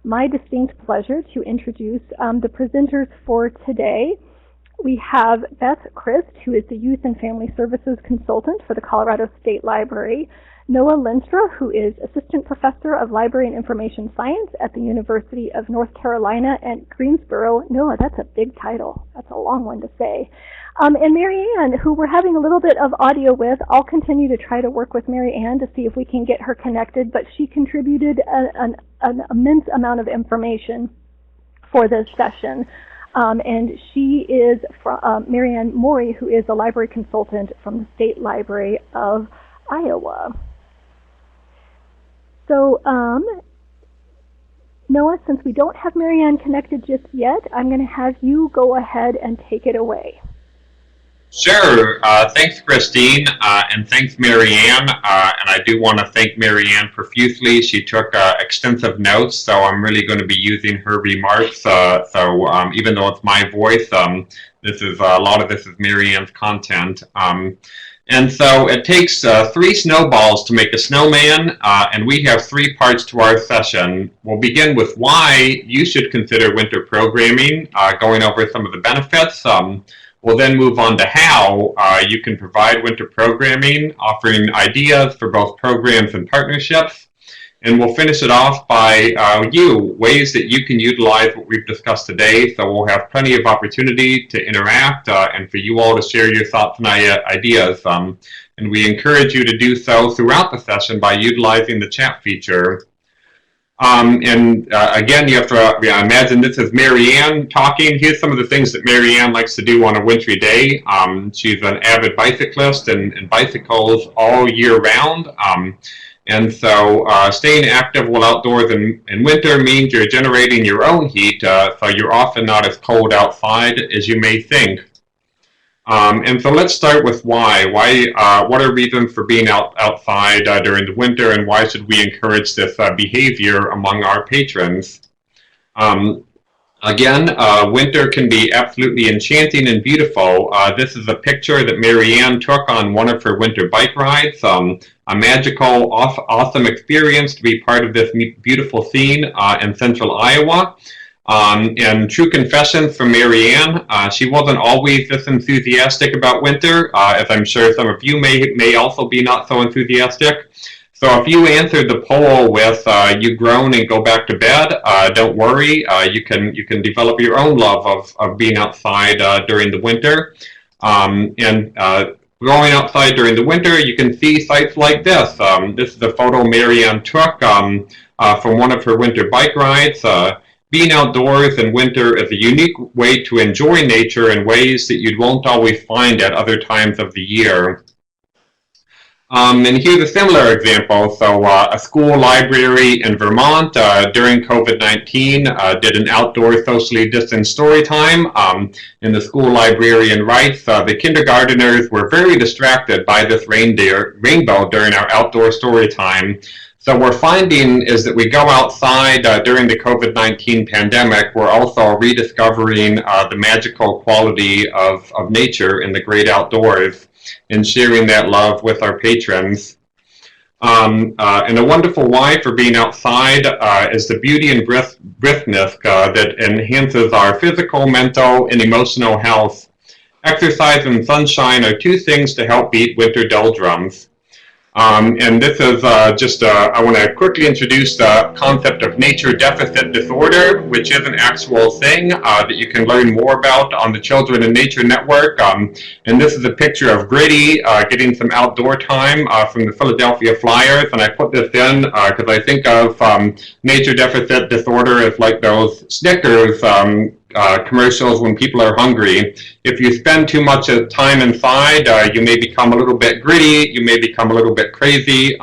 my distinct pleasure to introduce the presenters for today. We have Beth Christ, who is the Youth and Family Services Consultant for the Colorado State Library, Noah Lenstra, who is Assistant Professor of Library and Information Science at the University of North Carolina at Greensboro. Noah, that's a big title. That's a long one to say. And Mary Ann, who we're having a little bit of audio with. I'll continue to try to work with Mary Ann to see if we can get her connected, but she contributed an immense amount of information for this session. And she is Mary Ann Morey, who is a library consultant from the State Library of Iowa. So, Noah, since we don't have Mary Ann connected just yet, I'm going to have you go ahead and take it away. Sure. Thanks, Christine, and thanks, Mary Ann. And I do want to thank Mary Ann profusely. She took extensive notes, so I'm really going to be using her remarks. So even though it's my voice, this is a lot of this is Mary Ann's content. And so it takes 3 snowballs to make a snowman, and we have 3 parts to our session. We'll begin with why you should consider winter programming, going over some of the benefits. We'll then move on to how you can provide winter programming, offering ideas for both programs and partnerships. And we'll finish it off by ways that you can utilize what we've discussed today. So we'll have plenty of opportunity to interact and for you all to share your thoughts and ideas. And we encourage you to do so throughout the session by utilizing the chat feature. Again, you have to imagine this is Mary Ann talking. Here's some of the things that Mary Ann likes to do on a wintry day. She's an avid bicyclist and bicycles all year round. And so staying active while outdoors in winter means you're generating your own heat, so you're often not as cold outside as you may think. And so let's start with why. What are reasons for being outside during the winter, and why should we encourage this behavior among our patrons? Again, winter can be absolutely enchanting and beautiful. This is a picture that Mary Ann took on one of her winter bike rides. A magical, awesome experience to be part of this beautiful scene in central Iowa. And true confession from Mary Ann, she wasn't always this enthusiastic about winter, as I'm sure some of you may also be not so enthusiastic. So if you answered the poll with you groan and go back to bed, don't worry, you can develop your own love of being outside during the winter. Going outside during the winter, you can see sights like this. This is a photo Mary Ann took from one of her winter bike rides. Being outdoors in winter is a unique way to enjoy nature in ways that you won't always find at other times of the year. And here's a similar example. So a school library in Vermont during COVID-19 did an outdoor socially distanced story time. And the school librarian writes, the kindergarteners were very distracted by this rainbow during our outdoor story time. So what we're finding is that we go outside during the COVID-19 pandemic, we're also rediscovering the magical quality of nature in the great outdoors and sharing that love with our patrons. And a wonderful why for being outside is the beauty and briskness that enhances our physical, mental, and emotional health. Exercise and sunshine are 2 things to help beat winter doldrums. And this is I want to quickly introduce the concept of nature deficit disorder, which is an actual thing that you can learn more about on the Children in Nature Network. And this is a picture of Gritty getting some outdoor time from the Philadelphia Flyers. And I put this in because I think of nature deficit disorder as like those Snickers commercials when people are hungry. If you spend too much time inside, you may become a little bit gritty, you may become a little bit crazy.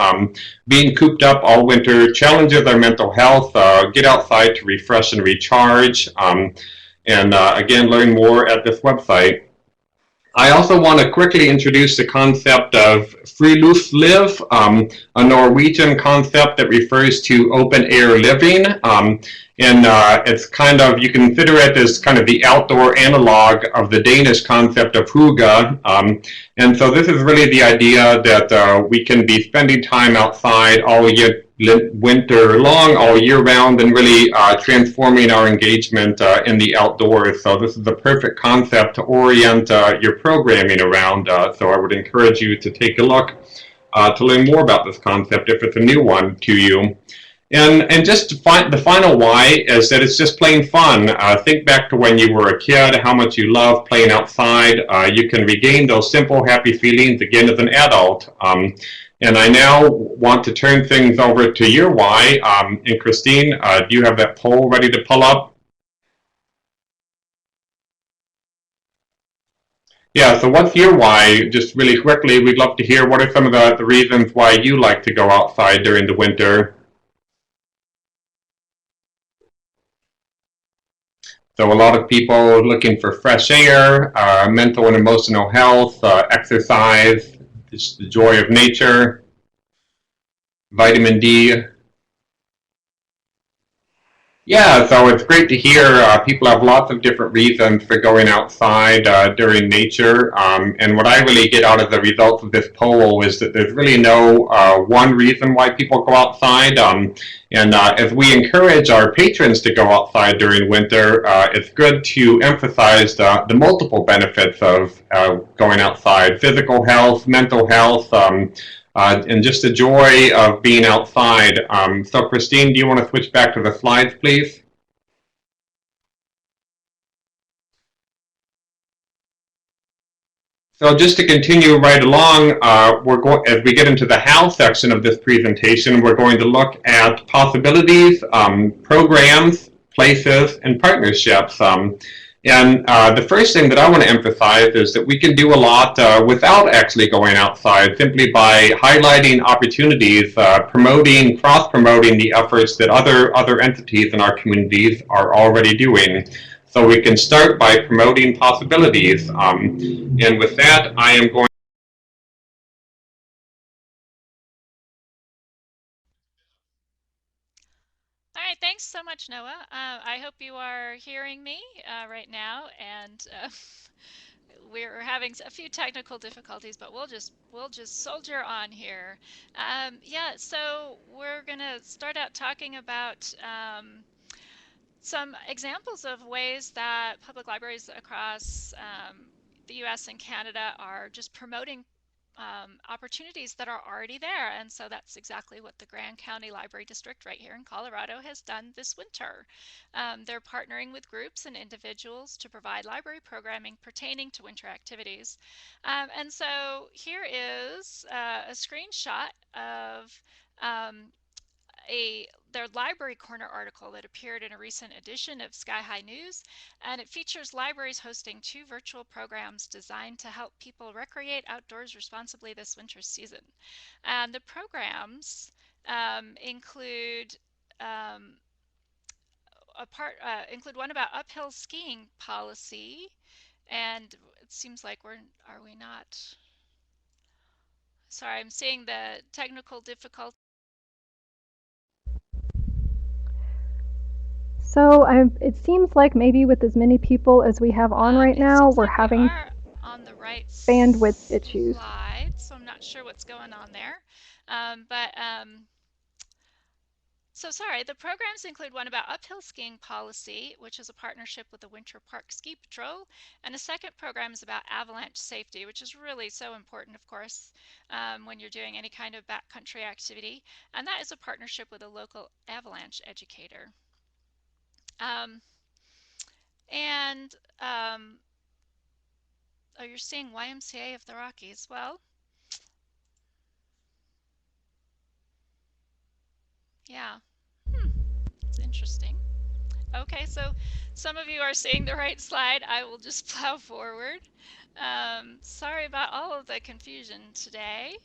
Being cooped up all winter challenges our mental health. Get outside to refresh and recharge. Again, learn more at this website. I also want to quickly introduce the concept of friluftsliv, a Norwegian concept that refers to open air living. And it's kind of, you consider it as kind of the outdoor analog of the Danish concept of hygge. And so this is really the idea that we can be spending time outside all year, winter long, all year round, and really transforming our engagement in the outdoors. So this is the perfect concept to orient your programming around. So I would encourage you to take a look to learn more about this concept if it's a new one to you. And just to find the final why is that it's just plain fun. Think back to when you were a kid, how much you loved playing outside. You can regain those simple, happy feelings again as an adult. And I now want to turn things over to your why. And Christine, do you have that poll ready to pull up? Yeah, so what's your why? Just really quickly, we'd love to hear what are some of the reasons why you like to go outside during the winter. So a lot of people looking for fresh air, mental and emotional health, exercise, just the joy of nature, vitamin D. Yeah, so it's great to hear people have lots of different reasons for going outside during nature. And what I really get out of the results of this poll is that there's really no one reason why people go outside. And as we encourage our patrons to go outside during winter, it's good to emphasize the multiple benefits of going outside: physical health, mental health, and just the joy of being outside. So Christine, do you want to switch back to the slides, please? So just to continue right along, as we get into the how section of this presentation, we're going to look at possibilities, programs, places, and partnerships. And the first thing that I want to emphasize is that we can do a lot without actually going outside, simply by highlighting opportunities, promoting, cross-promoting the efforts that other entities in our communities are already doing. So we can start by promoting possibilities. And with that, I am going. All right, thanks so much, Noah. I hope you are hearing me right now, and we're having a few technical difficulties, but we'll just soldier on here. Yeah, so we're gonna start out talking about some examples of ways that public libraries across the U.S. and Canada are just promoting opportunities that are already there. And so that's exactly what the Grand County Library District right here in Colorado has done this winter. They're partnering with groups and individuals to provide library programming pertaining to winter activities. And so here is a screenshot of um, their Library Corner article that appeared in a recent edition of Sky High News, and it features libraries hosting 2 virtual programs designed to help people recreate outdoors responsibly this winter season. And the programs include um, include one about uphill skiing policy, and it seems like are we not? Sorry, I'm seeing the technical difficulty. So it seems like maybe with as many people as we have on right It now, seems we're like we having are on the right bandwidth issues. slide, so I'm not sure what's going on there. But so sorry, the programs include one about uphill skiing policy, which is a partnership with the Winter Park Ski Patrol, and a second program is about avalanche safety, which is really so important, of course, when you're doing any kind of backcountry activity, and that is a partnership with a local avalanche educator. Um, and oh, you're seeing YMCA of the Rockies. Well, yeah, it's interesting. Okay, so some of you are seeing the right slide. I will just plow forward. Sorry about all of the confusion today.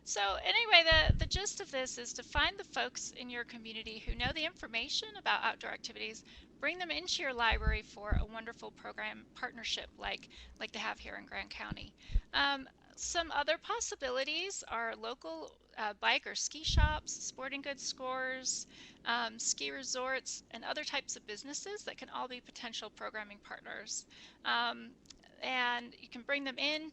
So anyway, the gist of this is to find the folks in your community who know the information about outdoor activities, bring them into your library for a wonderful program partnership like they have here in Grand County. Um, Some other possibilities are local bike or ski shops, sporting goods stores, ski resorts, and other types of businesses that can all be potential programming partners. Um, and you can bring them in.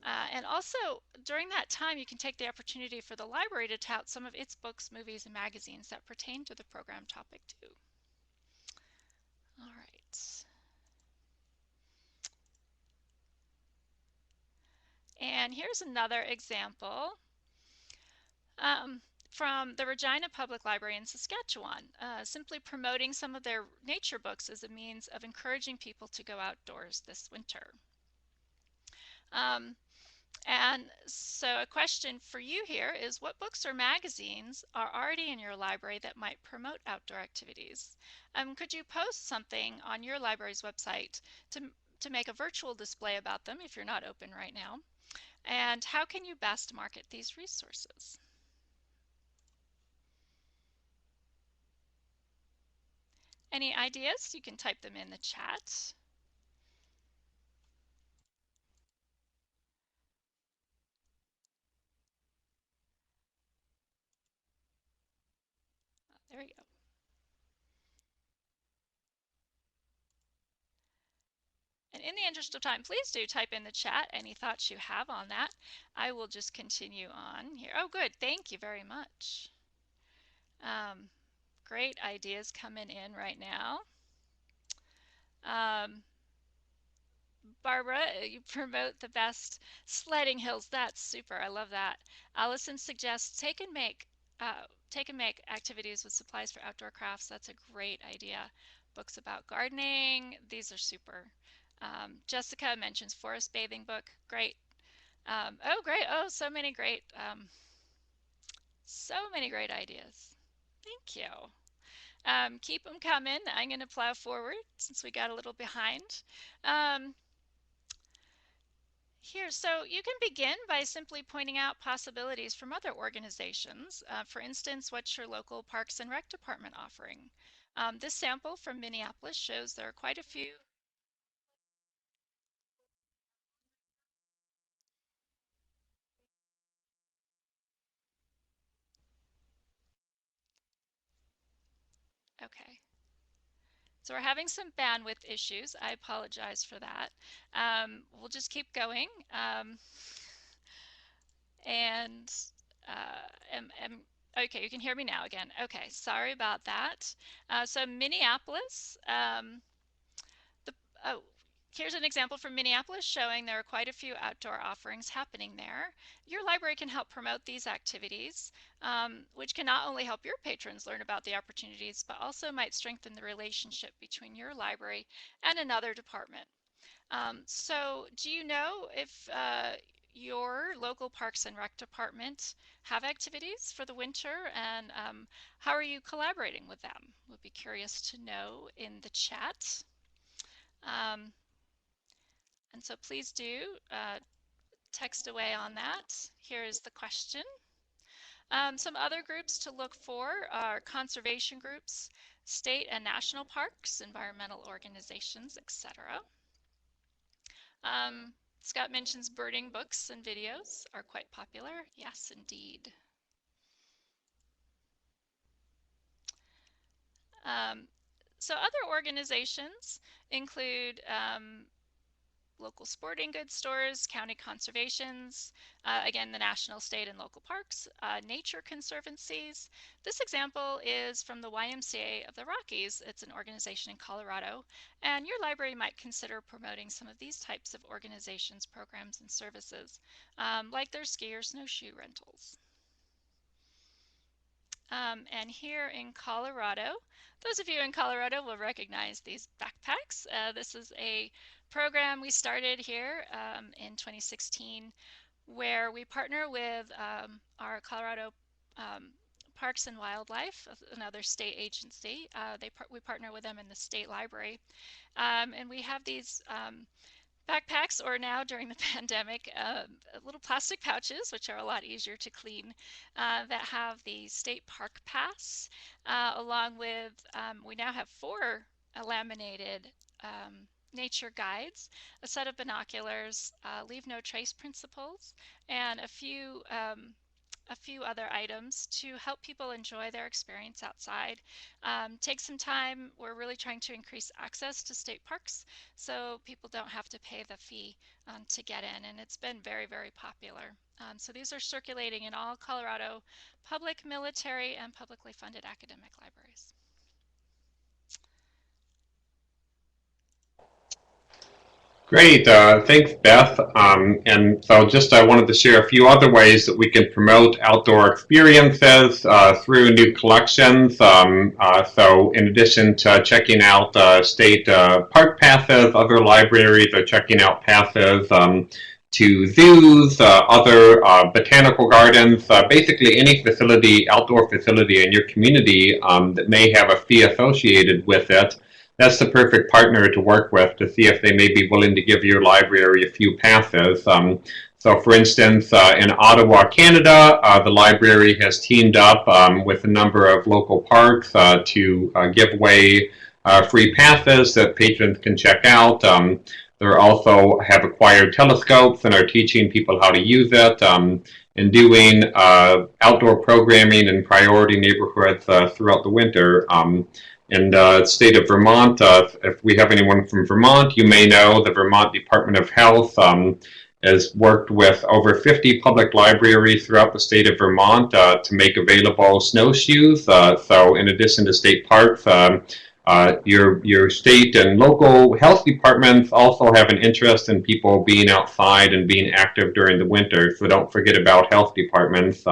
And also, during that time, you can take the opportunity for the library to tout some of its books, movies, and magazines that pertain to the program topic too. All right. And here's another example. Um, from the Regina Public Library in Saskatchewan, simply promoting some of their nature books as a means of encouraging people to go outdoors this winter. Um, and so a question for you here is, what books or magazines are already in your library that might promote outdoor activities? Could you post something on your library's website to make a virtual display about them if you're not open right now? And how can you best market these resources? Any ideas? You can type them in the chat. There we go. And in the interest of time, please do type in the chat any thoughts you have on that. I will just continue on here. Oh, good. Thank you very much. Great ideas coming in right now. Barbara, you promote the best sledding hills. That's super. I love that. Allison suggests take and make activities with supplies for outdoor crafts. That's a great idea. Books about gardening. These are super. Jessica mentions forest bathing book. Great. Oh, great. Oh, so many great ideas. Thank you. Keep them coming. I'm going to plow forward since we got a little behind. Here, so you can begin by simply pointing out possibilities from other organizations. For instance, what's your local Parks and Rec department offering? This sample from Minneapolis shows there are quite a few. Okay, so we're having some bandwidth issues. I apologize for that. We'll just keep going. And uh, okay, you can hear me now again. Okay, sorry about that. So Minneapolis, oh, here's an example from Minneapolis showing there are quite a few outdoor offerings happening there. Your library can help promote these activities, which can not only help your patrons learn about the opportunities, but also might strengthen the relationship between your library and another department. So do you know if your local Parks and Rec department have activities for the winter, and how are you collaborating with them? We'll be curious to know in the chat. Um, and so please do text away on that. Here is the question. Some other groups to look for are conservation groups, state and national parks, environmental organizations, etc. Scott mentions birding books and videos are quite popular. Yes, indeed. So other organizations include local sporting goods stores, county conservations, again, the national, state, and local parks, nature conservancies. This example is from the YMCA of the Rockies. It's an organization in Colorado, and your library might consider promoting some of these types of organizations, programs, and services, like their ski or snowshoe rentals. And here in Colorado, those of you in Colorado will recognize these backpacks. This is a program we started here in 2016 where we partner with our Colorado Parks and Wildlife, another state agency. We partner with them in the state library. And we have these backpacks, or now during the pandemic, little plastic pouches, which are a lot easier to clean, that have the state park pass, along with, we now have 4 laminated nature guides, a set of binoculars, leave no trace principles, and a few other items to help people enjoy their experience outside. Take some time. We're really trying to increase access to state parks so people don't have to pay the fee to get in, and it's been very, very popular. So these are circulating in all Colorado public, military, and publicly funded academic libraries. Great, thanks, Beth. And so just I wanted to share a few other ways that we can promote outdoor experiences through new collections. So in addition to checking out state park passes, other libraries are checking out passes to zoos, other botanical gardens, basically any facility, outdoor facility in your community that may have a fee associated with it. That's the perfect partner to work with to see if they may be willing to give your library a few passes. So for instance, in Ottawa, Canada, the library has teamed up with a number of local parks to give away free passes that patrons can check out. They also have acquired telescopes and are teaching people how to use it and doing outdoor programming in priority neighborhoods throughout the winter. In the state of Vermont, if we have anyone from Vermont, you may know the Vermont Department of Health has worked with over 50 public libraries throughout the state of Vermont to make available snowshoes. So in addition to state parks, your state and local health departments also have an interest in people being outside and being active during the winter. So don't forget about health departments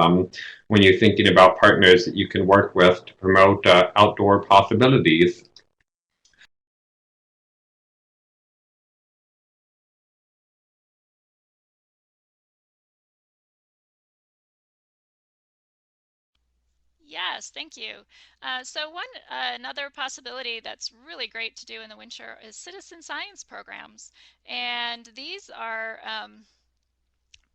when you're thinking about partners that you can work with to promote outdoor possibilities. Yes, thank you. So another possibility that's really great to do in the winter is citizen science programs. And these are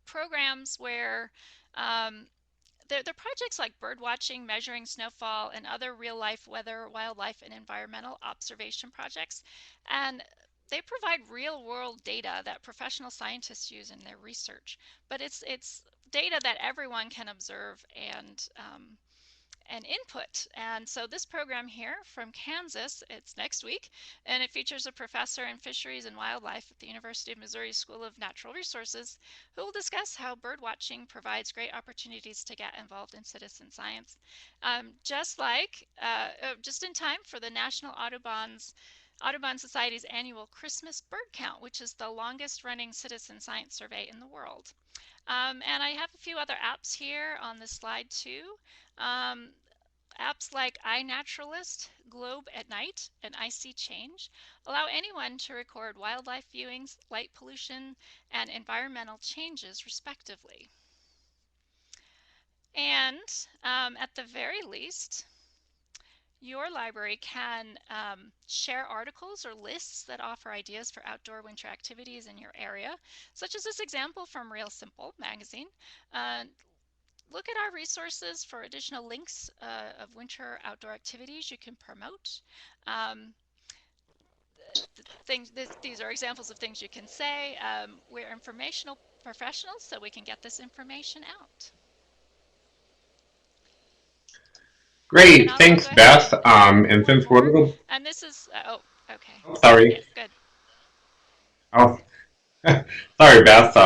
programs where they're projects like bird watching, measuring snowfall, and other real-life weather, wildlife, and environmental observation projects. And they provide real-world data that professional scientists use in their research. But it's data that everyone can observe and input. And so this program here from Kansas, it's next week, and it features a professor in fisheries and wildlife at the University of Missouri School of Natural Resources who will discuss how bird watching provides great opportunities to get involved in citizen science. Just in time for the National Audubon Society's annual Christmas bird count, which is the longest running citizen science survey in the world. And I have a few other apps here on this slide too. Apps like iNaturalist, Globe at Night, and iSeeChange allow anyone to record wildlife viewings, light pollution, and environmental changes respectively. And at the very least, your library can share articles or lists that offer ideas for outdoor winter activities in your area, such as this example from Real Simple magazine. Look at our resources for additional links of winter outdoor activities you can promote. These are examples of things you can say. We're informational professionals, so we can get this information out. Great, thanks, Beth. And since we're a little... And this is, oh, okay. Oh, sorry. Yeah, good. Oh, sorry, Beth.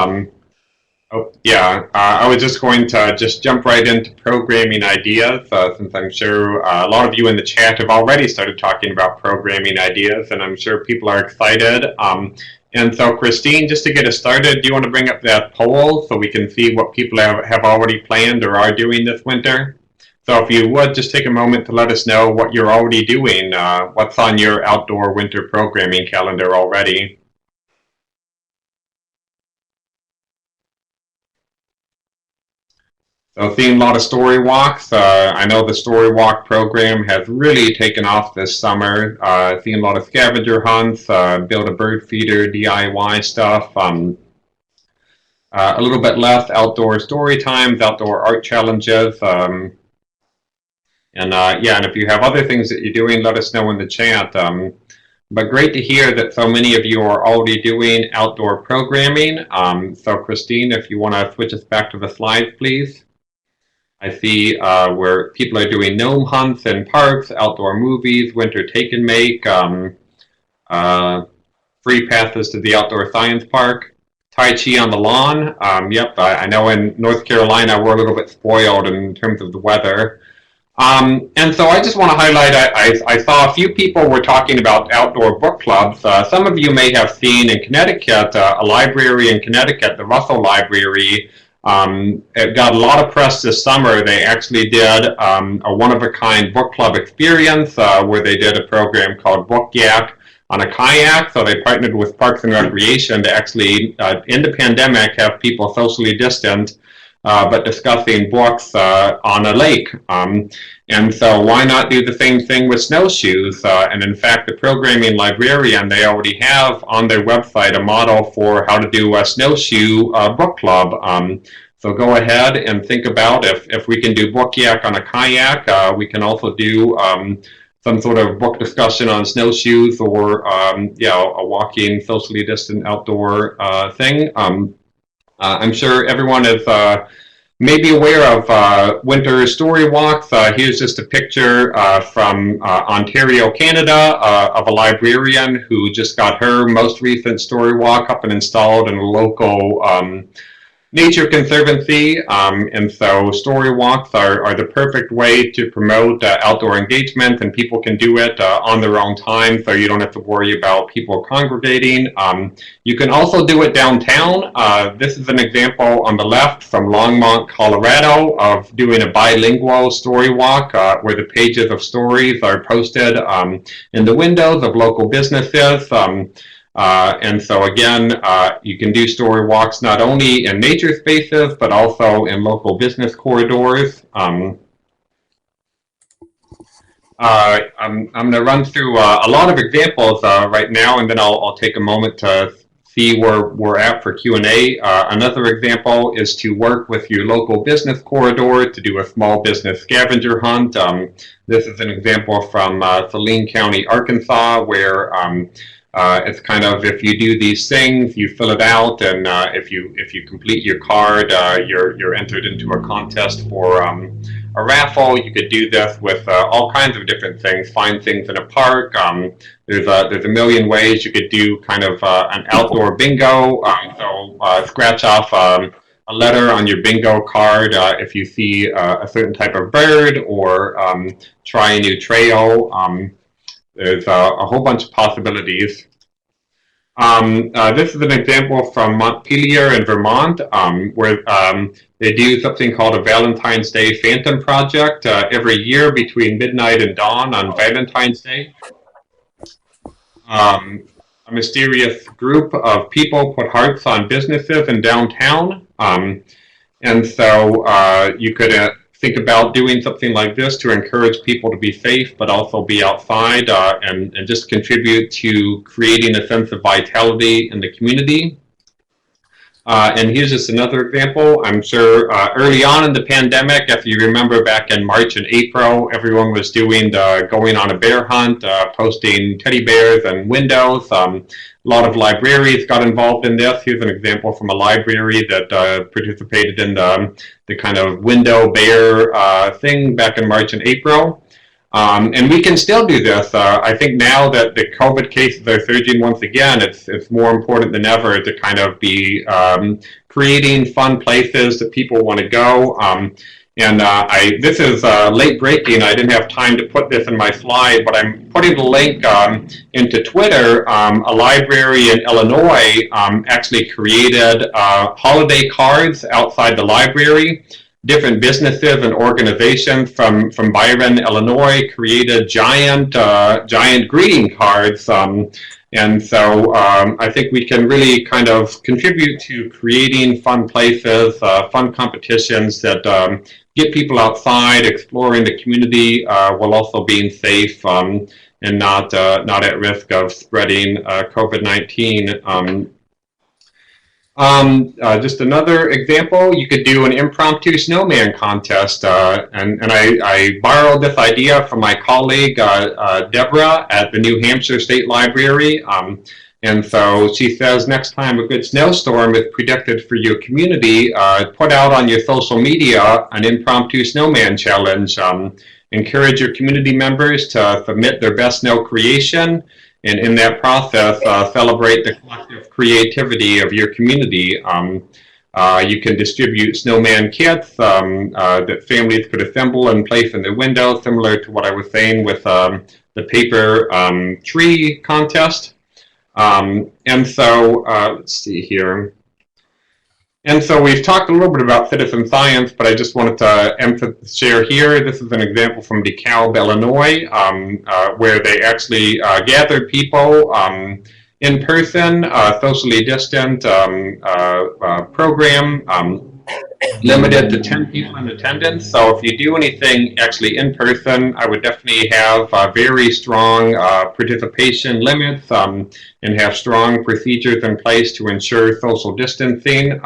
Oh, yeah, I was just going to just jump right into programming ideas, since I'm sure a lot of you in the chat have already started talking about programming ideas, and I'm sure people are excited. And so, Christine, just to get us started, do you want to bring up that poll so we can see what people have already planned or are doing this winter? So if you would, just take a moment to let us know what you're already doing, what's on your outdoor winter programming calendar already. So seeing a lot of story walks. I know the story walk program has really taken off this summer. Seeing a lot of scavenger hunts, build a bird feeder, DIY stuff. A little bit less outdoor story times, outdoor art challenges. And if you have other things that you're doing, let us know in the chat. But great to hear that so many of you are already doing outdoor programming. So Christine, if you want to switch us back to the slides, please. I see where people are doing gnome hunts in parks, outdoor movies, winter take and make, free passes to the outdoor science park, Tai Chi on the lawn. Yep, I know in North Carolina we're a little bit spoiled in terms of the weather. And so I just want to highlight, I saw a few people were talking about outdoor book clubs. Some of you may have seen in Connecticut, a library in Connecticut, the Russell Library, it got a lot of press this summer. They actually did a one-of-a-kind book club experience where they did a program called Book Yak on a kayak. So they partnered with Parks and Recreation to actually, in the pandemic, have people socially distant but discussing books on a lake. And so why not do the same thing with snowshoes? And in fact, the programming librarian, they already have on their website a model for how to do a snowshoe book club. So go ahead and think about if we can do Book Yak on a kayak, we can also do some sort of book discussion on snowshoes or yeah, a walking socially distant outdoor thing. I'm sure everyone is maybe aware of winter story walks. Here's just a picture from Ontario, Canada, of a librarian who just got her most recent story walk up and installed in a local nature conservancy. And so story walks are the perfect way to promote outdoor engagement, and people can do it on their own time, so you don't have to worry about people congregating. You can also do it downtown. This is an example on the left from Longmont, Colorado, of doing a bilingual story walk where the pages of stories are posted in the windows of local businesses. And so again, you can do story walks not only in nature spaces, but also in local business corridors. I'm going to run through a lot of examples right now, and then I'll take a moment to see where we're at for Q&A. Another example is to work with your local business corridor to do a small business scavenger hunt. This is an example from Saline County, Arkansas, where it's kind of, if you do these things, you fill it out, and if you complete your card, you're entered into a contest for a raffle. You could do this with all kinds of different things. Find things in a park. There's a million ways you could do kind of an outdoor bingo. So scratch off a letter on your bingo card if you see a certain type of bird, or try a new trail. There's a whole bunch of possibilities. This is an example from Montpelier in Vermont, where they do something called a Valentine's Day Phantom Project every year between midnight and dawn on Valentine's Day. A mysterious group of people put hearts on businesses in downtown. And so you could think about doing something like this to encourage people to be safe, but also be outside and just contribute to creating a sense of vitality in the community. And here's just another example. I'm sure early on in the pandemic, if you remember back in March and April, everyone was doing going on a bear hunt, posting teddy bears and windows. A lot of libraries got involved in this. Here's an example from a library that participated in the kind of window bear thing back in March and April. And we can still do this. I think now that the COVID cases are surging once again, it's more important than ever to kind of be creating fun places that people want to go. And this is late breaking. I didn't have time to put this in my slide, but I'm putting the link into Twitter. A library in Illinois actually created holiday cards outside the library. Different businesses and organizations from Byron, Illinois, created giant greeting cards. And so I think we can really kind of contribute to creating fun places, fun competitions that get people outside, exploring the community, while also being safe and not at risk of spreading COVID-19. Just another example, you could do an impromptu snowman contest. And I borrowed this idea from my colleague, Deborah, at the New Hampshire State Library. And so she says, next time a good snowstorm is predicted for your community, put out on your social media an impromptu snowman challenge. Encourage your community members to submit their best snow creation, and in that process, celebrate the collective creativity of your community. You can distribute snowman kits that families could assemble and place in their windows, similar to what I was saying with the paper tree contest. And so, let's see here. And so we've talked a little bit about citizen science, but I just wanted to share here, this is an example from DeKalb, Illinois, where they actually gathered people in person, socially distant program, limited to 10 people in attendance. So if you do anything actually in person, I would definitely have very strong participation limits and have strong procedures in place to ensure social distancing.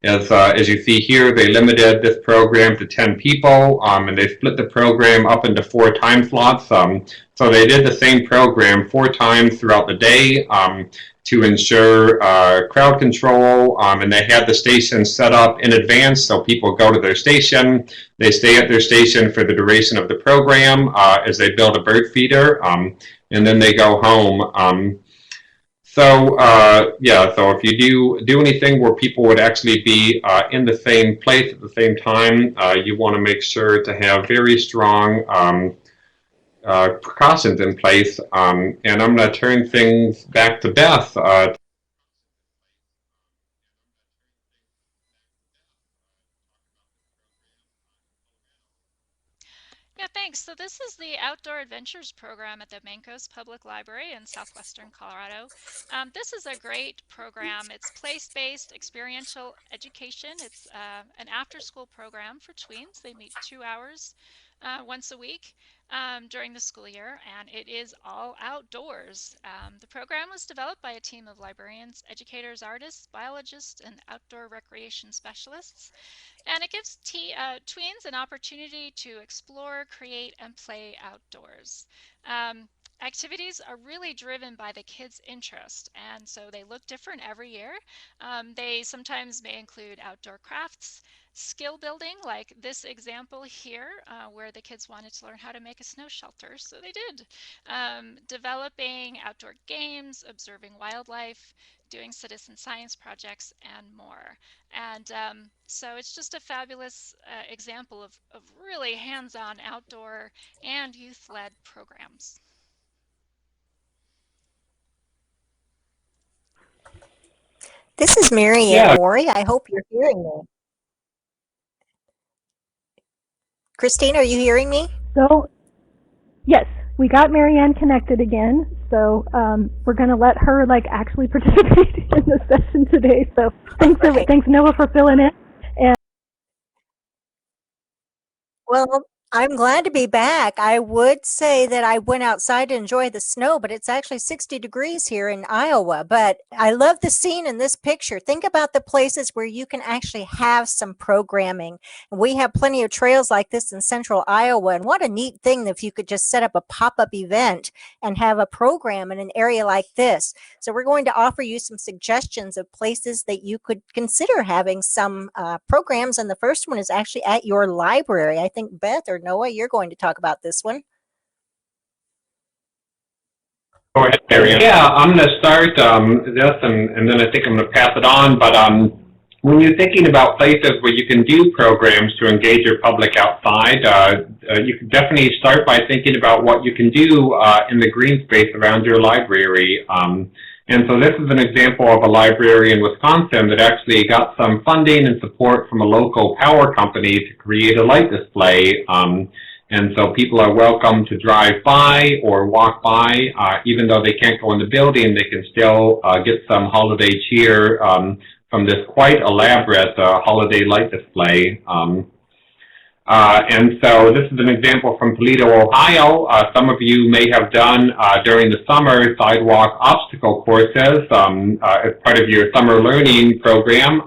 As you see here, they limited this program to 10 people, and they split the program up into 4 time slots. So they did the same program 4 times throughout the day to ensure crowd control, and they had the station set up in advance, so people go to their station, they stay at their station for the duration of the program as they build a bird feeder, and then they go home. So if you do anything where people would actually be in the same place at the same time, you want to make sure to have very strong precautions in place. And I'm going to turn things back to Beth. Yeah, thanks. So this is the Outdoor Adventures program at the Mancos Public Library in southwestern Colorado. This is a great program. It's place-based experiential education. It's an after-school program for tweens. They meet 2 hours once a week during the school year, and it is all outdoors. The program was developed by a team of librarians, educators, artists, biologists, and outdoor recreation specialists. And it gives tweens an opportunity to explore, create, and play outdoors. Activities are really driven by the kids' interest, and so they look different every year. They sometimes may include outdoor crafts, skill building, like this example here, where the kids wanted to learn how to make a snow shelter, so they did. Developing outdoor games, observing wildlife, doing citizen science projects, and more. And so it's just a fabulous example of really hands-on outdoor and youth-led programs. This is Mary Ann Morey. I hope you're hearing me. Christine, are you hearing me? So, yes, we got Mary Ann connected again. So we're going to let her actually participate in the session today. So thanks Noah for filling in. And well, I'm glad to be back. I would say that I went outside to enjoy the snow, but it's actually 60 degrees here in Iowa. But I love the scene in this picture. Think about the places where you can actually have some programming. We have plenty of trails like this in central Iowa. And what a neat thing if you could just set up a pop-up event and have a program in an area like this. So we're going to offer you some suggestions of places that you could consider having some programs. And the first one is actually at your library. I think Beth or Noah, you're going to talk about this one. Go ahead, Mary. Yeah, I'm going to start this, and then I think I'm going to pass it on. But when you're thinking about places where you can do programs to engage your public outside, you can definitely start by thinking about what you can do in the green space around your library. And so this is an example of a library in Wisconsin that actually got some funding and support from a local power company to create a light display. And so people are welcome to drive by or walk by. Even though they can't go in the building, they can still get some holiday cheer from this quite elaborate holiday light display. And so this is an example from Toledo, Ohio. Some of you may have done during the summer sidewalk obstacle courses as part of your summer learning program.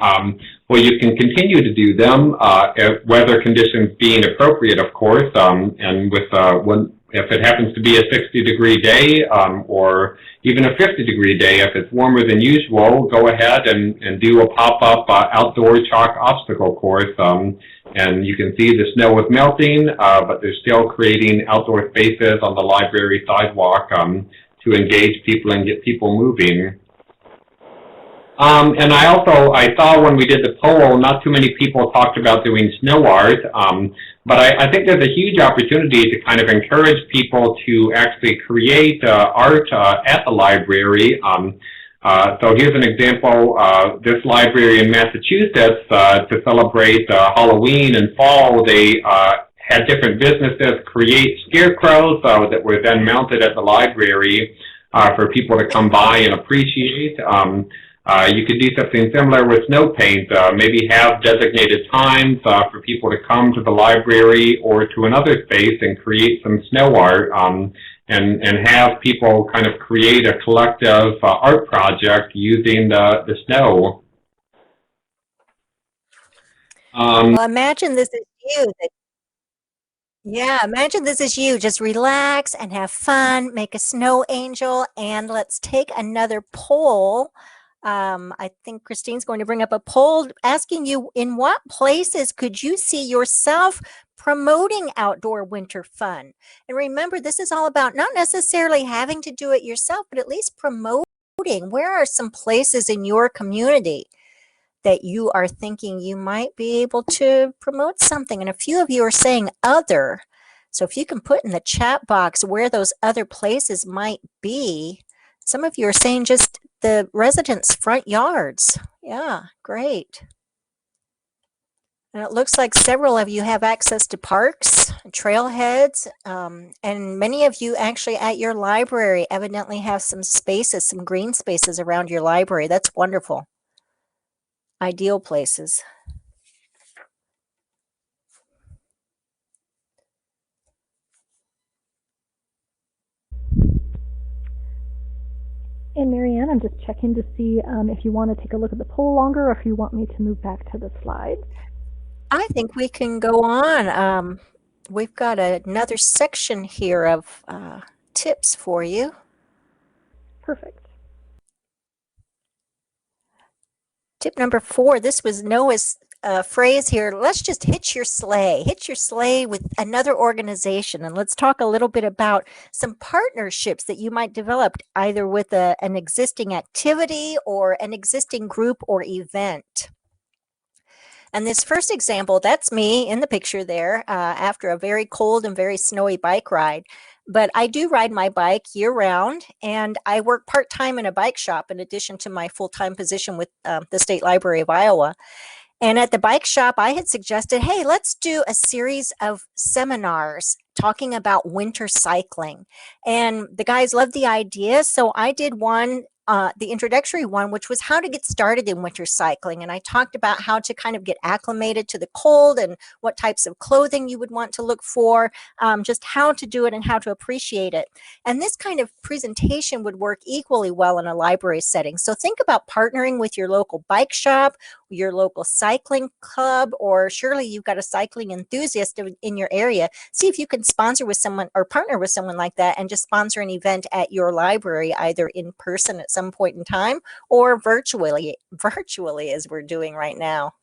Well, you can continue to do them if weather conditions being appropriate, of course, and with if it happens to be a 60-degree day or even a 50-degree day, if it's warmer than usual, go ahead and do a pop-up outdoor chalk obstacle course. And you can see the snow is melting, but they're still creating outdoor spaces on the library sidewalk to engage people and get people moving. And I saw when we did the poll, not too many people talked about doing snow art, but I think there's a huge opportunity to kind of encourage people to actually create art at the library. So here's an example. This library in Massachusetts, to celebrate Halloween and fall, they had different businesses create scarecrows that were then mounted at the library for people to come by and appreciate. You could do something similar with snow paint. Maybe have designated times for people to come to the library or to another space and create some snow art. And have people kind of create a collective art project using the snow. Well, imagine this is you. Yeah, imagine this is you. Just relax and have fun, make a snow angel, and let's take another poll. I think Christine's going to bring up a poll asking you, in what places could you see yourself promoting outdoor winter fun? And remember, this is all about not necessarily having to do it yourself, but at least promoting. Where are some places in your community that you are thinking you might be able to promote something? And a few of you are saying other. So if you can put in the chat box where those other places might be. Some of you are saying just the residents' front yards. Yeah, great. And it looks like several of you have access to parks, trailheads, and many of you actually at your library evidently have some spaces, some green spaces around your library. That's wonderful. Ideal places. And Marianne, I'm just checking to see if you want to take a look at the poll longer or if you want me to move back to the slides. I think we can go on. We've got another section here of tips for you. Perfect. Tip number 4, this was Noah's phrase here. Let's just hitch your sleigh. Hitch your sleigh with another organization. And let's talk a little bit about some partnerships that you might develop either with an existing activity or an existing group or event. And this first example, that's me in the picture there after a very cold and very snowy bike ride. But I do ride my bike year-round, and I work part-time in a bike shop in addition to my full-time position with the State Library of Iowa. And at the bike shop, I had suggested, hey, let's do a series of seminars talking about winter cycling. And the guys loved the idea, so I did one, the introductory one, which was how to get started in winter cycling. And I talked about how to kind of get acclimated to the cold and what types of clothing you would want to look for, just how to do it and how to appreciate it. And this kind of presentation would work equally well in a library setting. So think about partnering with your local bike shop, your local cycling club, or surely you've got a cycling enthusiast in your area. See if you can sponsor with someone or partner with someone like that and just sponsor an event at your library, either in person at some point in time or virtually as we're doing right now.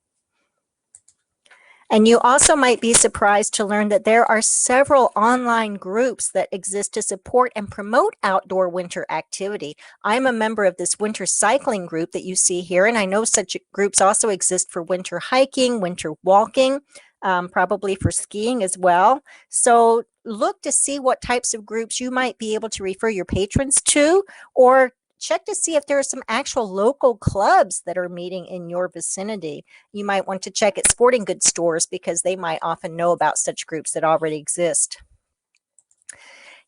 And you also might be surprised to learn that there are several online groups that exist to support and promote outdoor winter activity. I'm a member of this winter cycling group that you see here, and I know such groups also exist for winter hiking, winter walking, probably for skiing as well. So look to see what types of groups you might be able to refer your patrons to, or check to see if there are some actual local clubs that are meeting in your vicinity. You might want to check at sporting goods stores because they might often know about such groups that already exist.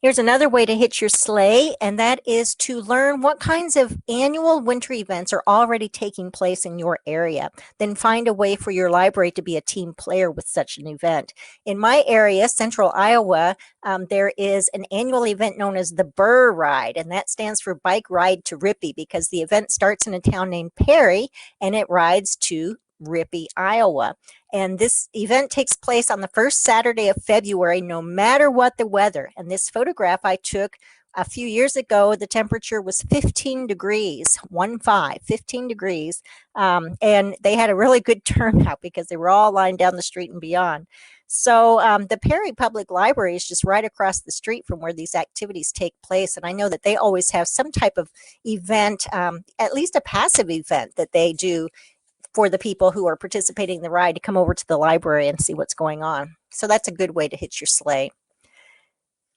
Here's another way to hitch your sleigh, and that is to learn what kinds of annual winter events are already taking place in your area. Then find a way for your library to be a team player with such an event. In my area, Central Iowa, there is an annual event known as the Burr Ride, and that stands for Bike Ride to Rippey, because the event starts in a town named Perry and it rides to Rippey, Iowa. And this event takes place on the first Saturday of February, no matter what the weather. And this photograph I took a few years ago, the temperature was 15 degrees, 15 degrees. And they had a really good turnout because they were all lined down the street and beyond. So the Perry Public Library is just right across the street from where these activities take place. And I know that they always have some type of event, at least a passive event that they do for the people who are participating in the ride to come over to the library and see what's going on. So that's a good way to hitch your sleigh.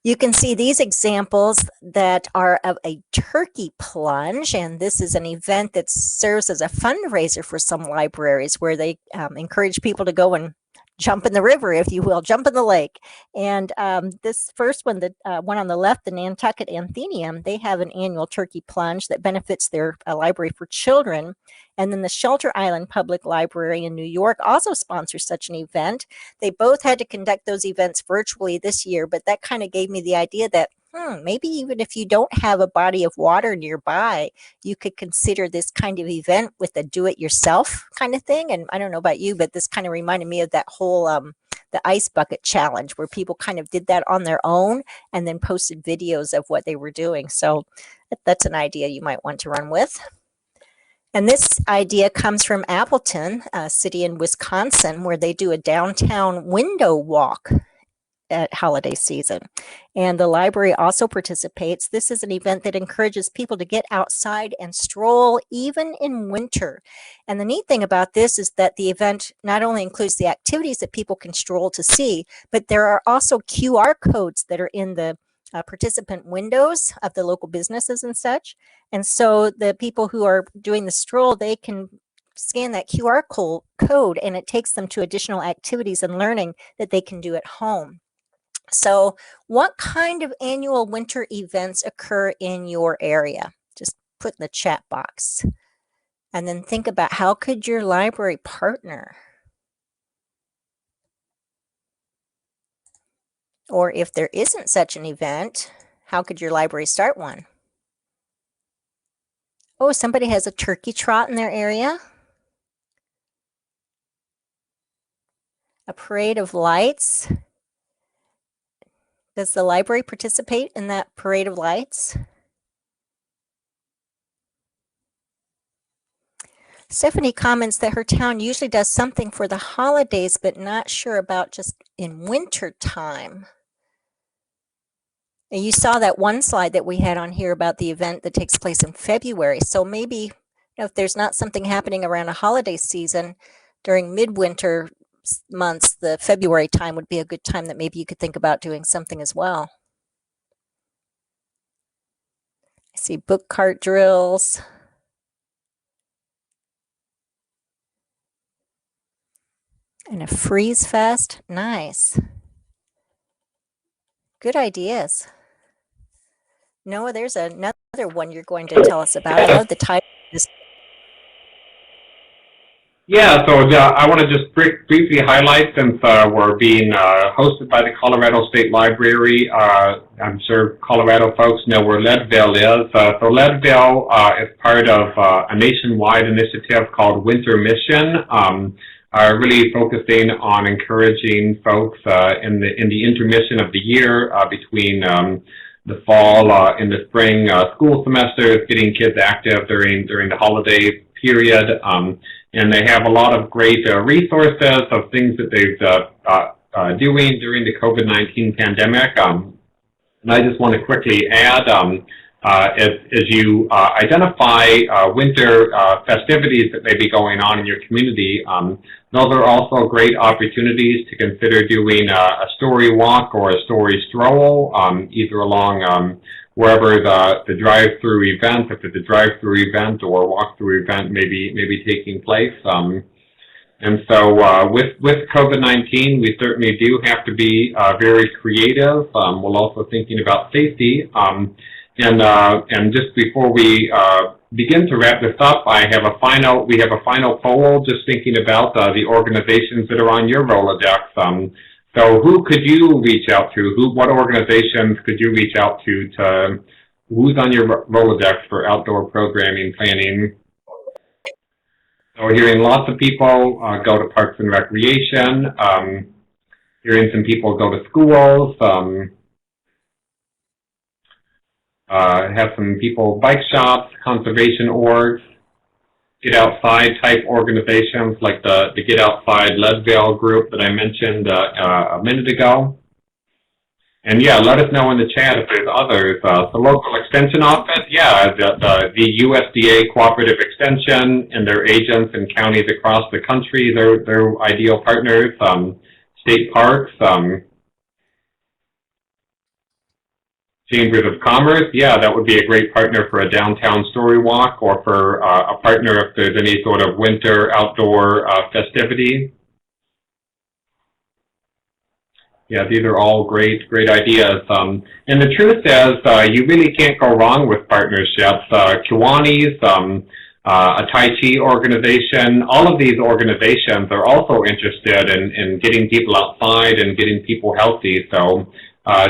You can see these examples that are of a turkey plunge, and this is an event that serves as a fundraiser for some libraries where they encourage people to go and jump in the river, if you will, jump in the lake. And this first one, the one on the left, the Nantucket Athenaeum, they have an annual turkey plunge that benefits their library for children. And then the Shelter Island Public Library in New York also sponsors such an event. They both had to conduct those events virtually this year, but that kind of gave me the idea that maybe even if you don't have a body of water nearby, you could consider this kind of event with a do-it-yourself kind of thing. And I don't know about you, but this kind of reminded me of that whole the ice bucket challenge, where people kind of did that on their own and then posted videos of what they were doing. So that's an idea you might want to run with. And this idea comes from Appleton, a city in Wisconsin, where they do a downtown window walk at holiday season. And the library also participates. This is an event that encourages people to get outside and stroll even in winter. And the neat thing about this is that the event not only includes the activities that people can stroll to see, but there are also QR codes that are in the participant windows of the local businesses and such. And so the people who are doing the stroll, they can scan that QR code and it takes them to additional activities and learning that they can do at home. So what kind of annual winter events occur in your area? Just put in the chat box. And then think about, how could your library partner? Or if there isn't such an event, how could your library start one? Oh, somebody has a turkey trot in their area. A parade of lights. Does the library participate in that parade of lights? Stephanie comments that her town usually does something for the holidays, but not sure about just in winter time. And you saw that one slide that we had on here about the event that takes place in February. So maybe if there's not something happening around a holiday season during midwinter months, the February time would be a good time that maybe you could think about doing something as well. I see book cart drills. And a freeze fest. Nice. Good ideas. Noah, there's another one you're going to tell us about. I love the title of this. Yeah, so I want to just briefly highlight, since we're being hosted by the Colorado State Library, I'm sure Colorado folks know where Leadville is. So Leadville is part of a nationwide initiative called Winter Mission, really focusing on encouraging folks in the intermission of the year between the fall and the spring school semesters, getting kids active during the holiday period. And they have a lot of great resources of things that they've doing during the COVID-19 pandemic. And I just want to quickly add, as you identify winter festivities that may be going on in your community, those are also great opportunities to consider doing a story walk or a story stroll, either along wherever the drive-through event, if it's a drive-through event or walk-through event may be taking place. And so with COVID-19, we certainly do have to be very creative. We're also thinking about safety. And just before we begin to wrap this up, we have a final poll just thinking about the organizations that are on your Rolodex. So who could you reach out to? What organizations could you reach out to who's on your Rolodex for outdoor programming planning? So we're hearing lots of people go to Parks and Recreation, hearing some people go to schools, have some people bike shops, conservation orgs, Get Outside type organizations like the Get Outside Leadville group that I mentioned a minute ago. And yeah, let us know in the chat if there's others. The local extension office, yeah, the USDA Cooperative Extension and their agents in counties across the country, they're ideal partners. State parks, Chambers of Commerce, yeah, that would be a great partner for a downtown story walk or for a partner if there's any sort of winter outdoor festivity. Yeah, these are all great ideas. And the truth is, you really can't go wrong with partnerships. Kiwanis, a Tai Chi organization, all of these organizations are also interested in getting people outside and getting people healthy. So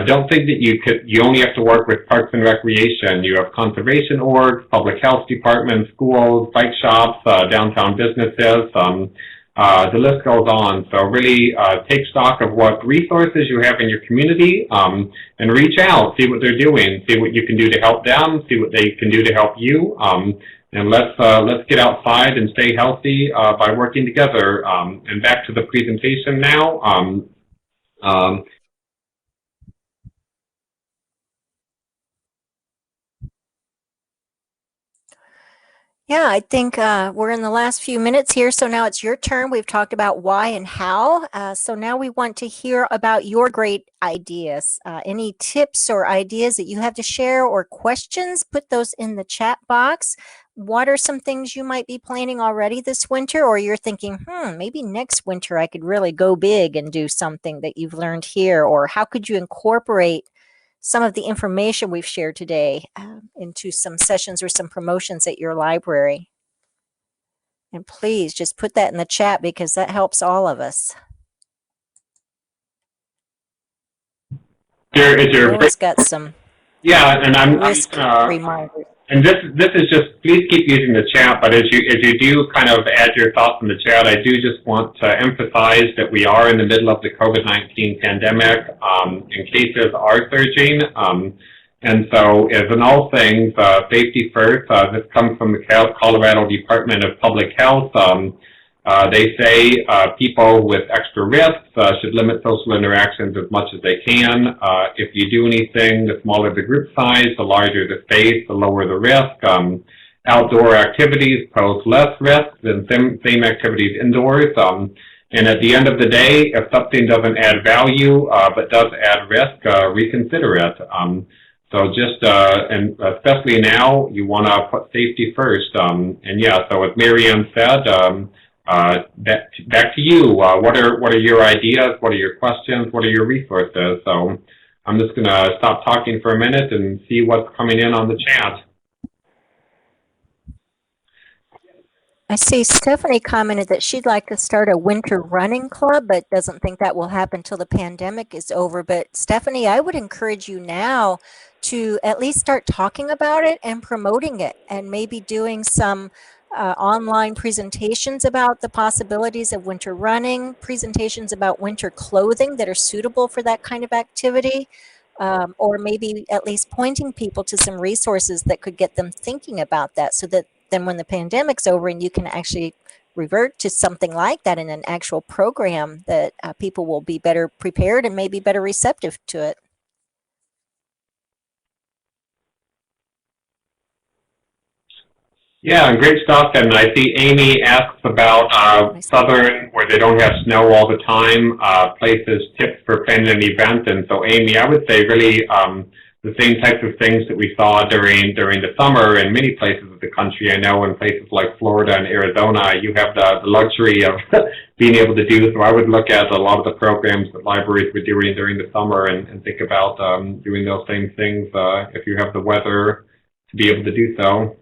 don't think that you only have to work with Parks and Recreation. You have conservation orgs, public health departments, schools, bike shops, downtown businesses. The list goes on. So really take stock of what resources you have in your community and reach out, see what they're doing, see what you can do to help them, see what they can do to help you. And let's get outside and stay healthy by working together. And back to the presentation now. Yeah, I think we're in the last few minutes here, so now it's your turn. We've talked about why and how, so now we want to hear about your great ideas. Any tips or ideas that you have to share or questions, put those in the chat box. What are some things you might be planning already this winter, or you're thinking, maybe next winter I could really go big and do something that you've learned here, or how could you incorporate some of the information we've shared today into some sessions or some promotions at your library? And please just put that in the chat because that helps all of us. Bill's got some and I'm risk reminders. And this is just, please keep using the chat, but as you do kind of add your thoughts in the chat, I do just want to emphasize that we are in the middle of the COVID-19 pandemic, and cases are surging. And so, as in all things, safety first. This comes from the Colorado Department of Public Health. They say people with extra risks should limit social interactions as much as they can. If you do anything, the smaller the group size, the larger the space, the lower the risk. Outdoor activities pose less risk than same activities indoors. And at the end of the day, if something doesn't add value but does add risk, reconsider it. So just, and especially now, you want to put safety first. And yeah, so as Marianne said, back to you. What are your ideas? What are your questions? What are your resources? So I'm just going to stop talking for a minute and see what's coming in on the chat. I see Stephanie commented that she'd like to start a winter running club, but doesn't think that will happen till the pandemic is over. But Stephanie, I would encourage you now to at least start talking about it and promoting it, and maybe doing some online presentations about the possibilities of winter running, presentations about winter clothing that are suitable for that kind of activity, or maybe at least pointing people to some resources that could get them thinking about that, so that then when the pandemic's over and you can actually revert to something like that in an actual program, that people will be better prepared and maybe better receptive to it. Yeah, great stuff. And I see Amy asks about southern, where they don't have snow all the time, places, tips for planning an event. And so, Amy, I would say really the same types of things that we saw during the summer in many places of the country. I know in places like Florida and Arizona, you have the luxury of being able to do. So I would look at a lot of the programs that libraries were doing during the summer and think about doing those same things if you have the weather to be able to do so.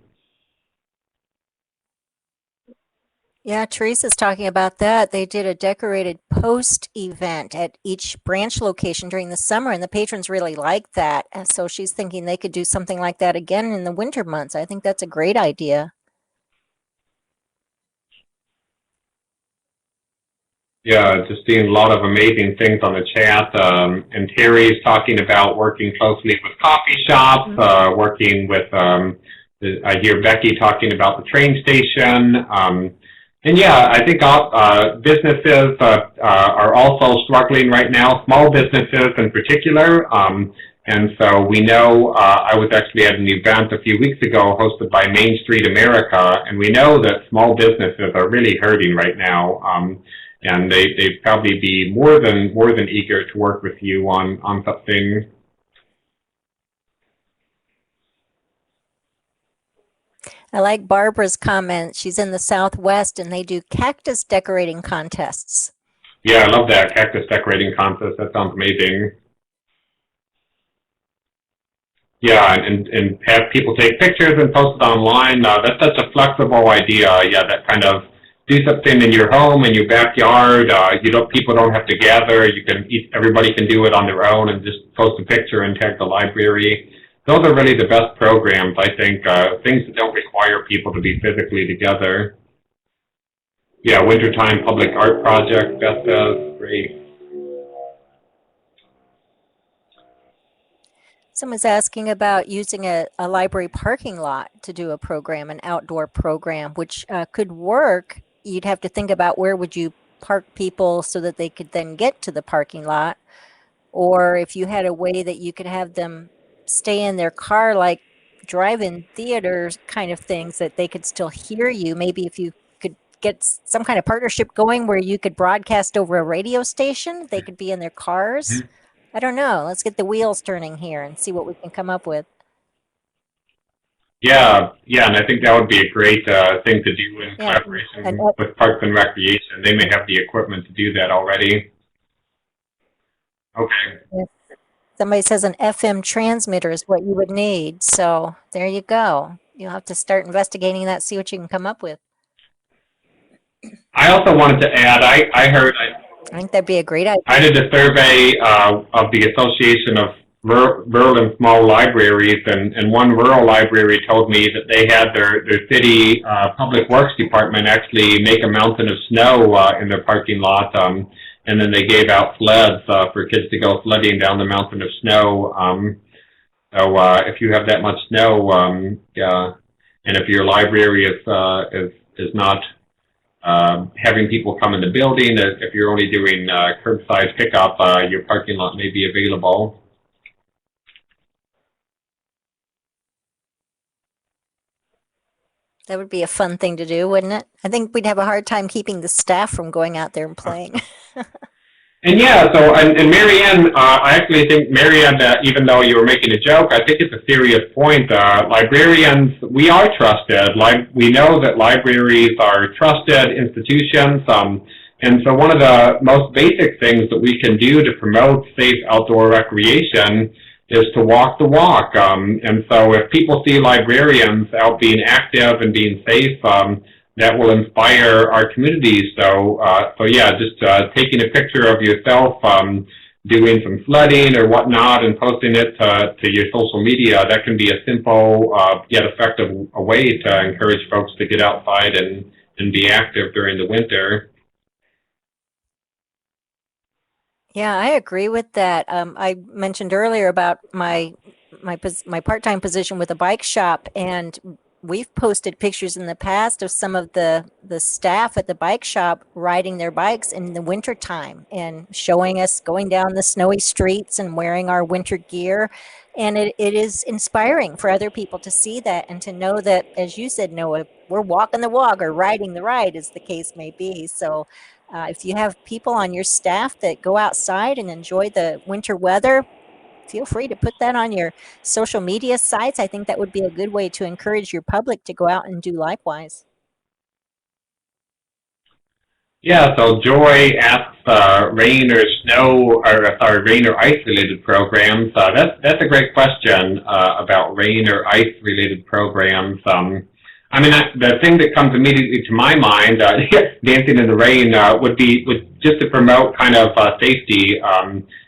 Yeah, Teresa's talking about that. They did a decorated post event at each branch location during the summer, and the patrons really liked that. And so she's thinking they could do something like that again in the winter months. I think that's a great idea. Yeah, just seeing a lot of amazing things on the chat. And Terry's talking about working closely with coffee shops, working with, I hear Becky talking about the train station. And yeah, I think businesses are also struggling right now, small businesses in particular. And so we know, I was actually at an event a few weeks ago hosted by Main Street America, and we know that small businesses are really hurting right now. And they'd probably be more than eager to work with you on something. I like Barbara's comment. She's in the Southwest and they do cactus decorating contests. Yeah, I love that cactus decorating contest. That sounds amazing. Yeah, and have people take pictures and post it online. That's such a flexible idea. Yeah, that kind of do something in your home, in your backyard. People don't have to gather. Everybody can do it on their own and just post a picture and tag the library. Those are really the best programs, I think, things that don't require people to be physically together. Yeah, wintertime public art project, Beth does, great. Someone's asking about using a library parking lot to do a program, an outdoor program, which could work. You'd have to think about where would you park people so that they could then get to the parking lot. Or if you had a way that you could have them stay in their car, like drive-in theaters kind of things, that they could still hear you. Maybe if you could get some kind of partnership going where you could broadcast over a radio station, they could be in their cars. I don't know. Let's get the wheels turning here and see what we can come up with. Yeah, and I think that would be a great thing to do in collaboration with Parks and Recreation. They may have the equipment to do that already. Okay. Yes. Somebody says an FM transmitter is what you would need. So there you go. You'll have to start investigating that, see what you can come up with. I also wanted to add, I think that'd be a great idea. I did a survey of the Association of Rural and Small Libraries, and one rural library told me that they had their city public works department actually make a mountain of snow in their parking lot. And then they gave out sleds for kids to go sledding down the mountain of snow. So if you have that much snow, and if your library is not having people come in the building, if you're only doing curbside pickup, your parking lot may be available. That would be a fun thing to do, wouldn't it? I think we'd have a hard time keeping the staff from going out there and playing. And yeah, so, and Marianne, I actually think, Marianne, even though you were making a joke, I think it's a serious point. Librarians, we are trusted. We know that libraries are trusted institutions. And so one of the most basic things that we can do to promote safe outdoor recreation is to walk the walk. And so if people see librarians out being active and being safe, that will inspire our communities. So yeah, just taking a picture of yourself doing some sledding or whatnot and posting it to your social media, that can be a simple yet effective way to encourage folks to get outside and be active during the winter. Yeah, I agree with that. I mentioned earlier about my part-time position with a bike shop, and we've posted pictures in the past of some of the staff at the bike shop riding their bikes in the wintertime and showing us going down the snowy streets and wearing our winter gear. And it is inspiring for other people to see that and to know that, as you said, Noah, we're walking the walk or riding the ride, as the case may be. So if you have people on your staff that go outside and enjoy the winter weather, feel free to put that on your social media sites. I think that would be a good way to encourage your public to go out and do likewise. Yeah, so Joy asks rain or snow, or sorry, rain or ice related programs. That's a great question about rain or ice related programs. I mean, the thing that comes immediately to my mind, dancing in the rain, would just to promote kind of safety.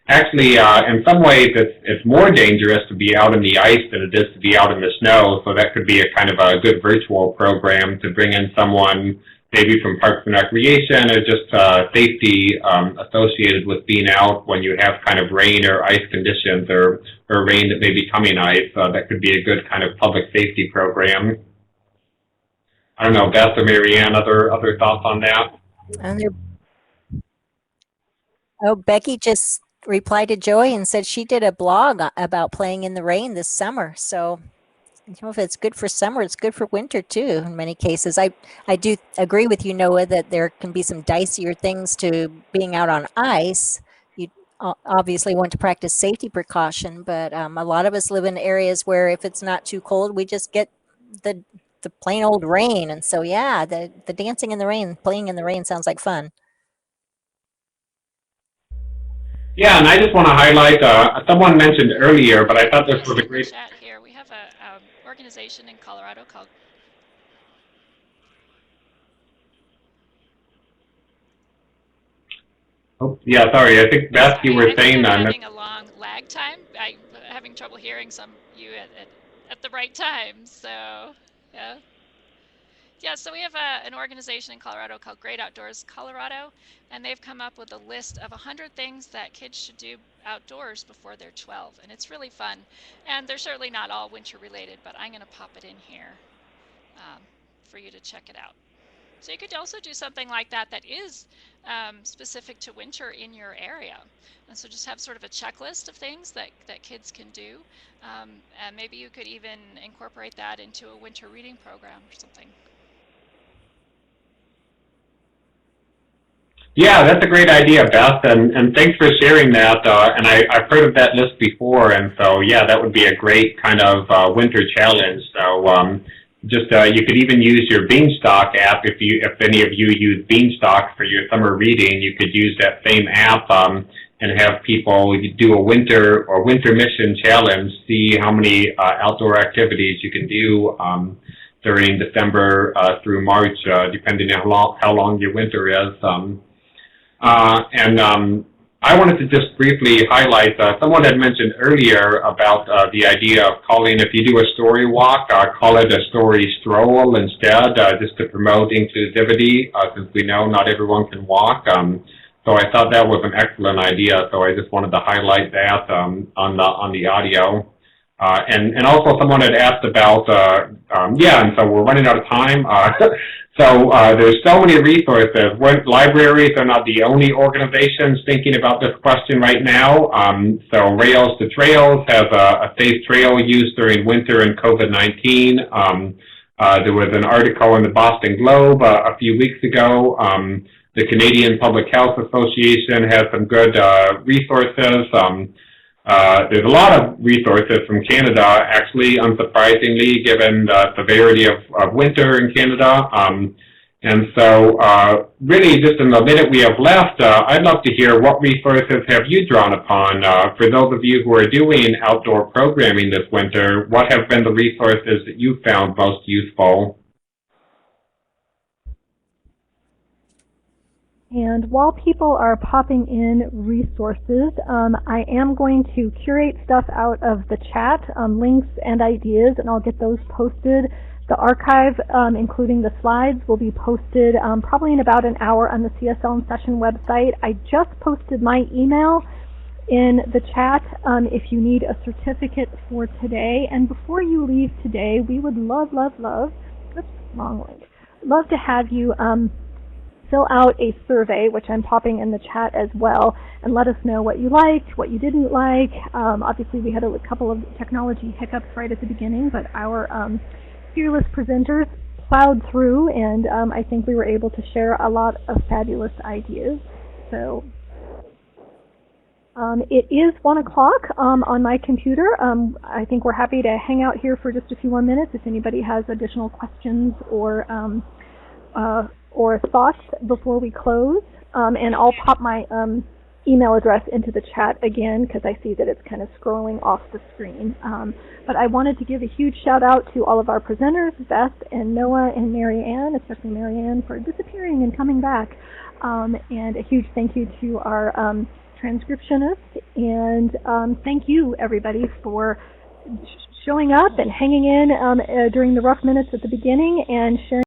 Actually, in some ways, it's more dangerous to be out in the ice than it is to be out in the snow. So that could be a kind of a good virtual program to bring in someone maybe from Parks and Recreation, or just safety associated with being out when you have kind of rain or ice conditions, or rain that may be coming ice. That could be a good kind of public safety program. I don't know, Beth or Marianne, other thoughts on that? And Becky just replied to Joy and said she did a blog about playing in the rain this summer. So, if it's good for summer, it's good for winter too. In many cases, I do agree with you, Noah, that there can be some dicier things to being out on ice. You obviously want to practice safety precaution, but a lot of us live in areas where if it's not too cold, we just get the plain old rain. And so, yeah, the dancing in the rain, playing in the rain sounds like fun. Yeah, and I just want to highlight, someone mentioned earlier, but I thought this was a great... Chat here. We have a organization in Colorado called... Oh, yeah, sorry, I think Beth, you were saying that. I'm having a long lag time. I'm having trouble hearing you at the right time, so, yeah. Yeah, so we have an organization in Colorado called Great Outdoors Colorado, and they've come up with a list of 100 things that kids should do outdoors before they're 12, and it's really fun. And they're certainly not all winter related, but I'm going to pop it in here for you to check it out. So you could also do something like that is specific to winter in your area. And so just have sort of a checklist of things that kids can do, and maybe you could even incorporate that into a winter reading program or something. Yeah, that's a great idea, Beth, and thanks for sharing that. And I've heard of that list before, and so yeah, that would be a great kind of winter challenge. So you could even use your Beanstalk app. If any of you use Beanstalk for your summer reading, you could use that same app and have people do a winter mission challenge. See how many outdoor activities you can do during December through March, depending on how long your winter is. I wanted to just briefly highlight, someone had mentioned earlier about the idea of calling, if you do a story walk, call it a story stroll instead, just to promote inclusivity, since we know not everyone can walk. So I thought that was an excellent idea, so I just wanted to highlight that on the audio. And also someone had asked about, and so we're running out of time. So there's so many resources. Libraries are not the only organizations thinking about this question right now. So Rails to Trails has a safe trail use during winter and COVID-19. There was an article in the Boston Globe a few weeks ago. The Canadian Public Health Association has some good resources. There's a lot of resources from Canada, actually, unsurprisingly, given the severity of winter in Canada. And so really, just in the minute we have left, I'd love to hear what resources have you drawn upon. For those of you who are doing outdoor programming this winter, what have been the resources that you found most useful? And while people are popping in resources, I am going to curate stuff out of the chat, links and ideas, and I'll get those posted. The archive, including the slides, will be posted probably in about an hour on the CSL in Session website. I just posted my email in the chat if you need a certificate for today. And before you leave today, we would love to have you fill out a survey, which I'm popping in the chat as well, and let us know what you liked, what you didn't like. Obviously, we had a couple of technology hiccups right at the beginning, but our fearless presenters plowed through, and I think we were able to share a lot of fabulous ideas. So It is 1 o'clock on my computer. I think we're happy to hang out here for just a few more minutes if anybody has additional questions or thoughts before we close. And I'll pop my email address into the chat again because I see that it's kind of scrolling off the screen. But I wanted to give a huge shout out to all of our presenters, Beth and Noah and Mary Ann, especially Mary Ann for disappearing and coming back. And a huge thank you to our transcriptionist, and thank you everybody for showing up and hanging in during the rough minutes at the beginning and sharing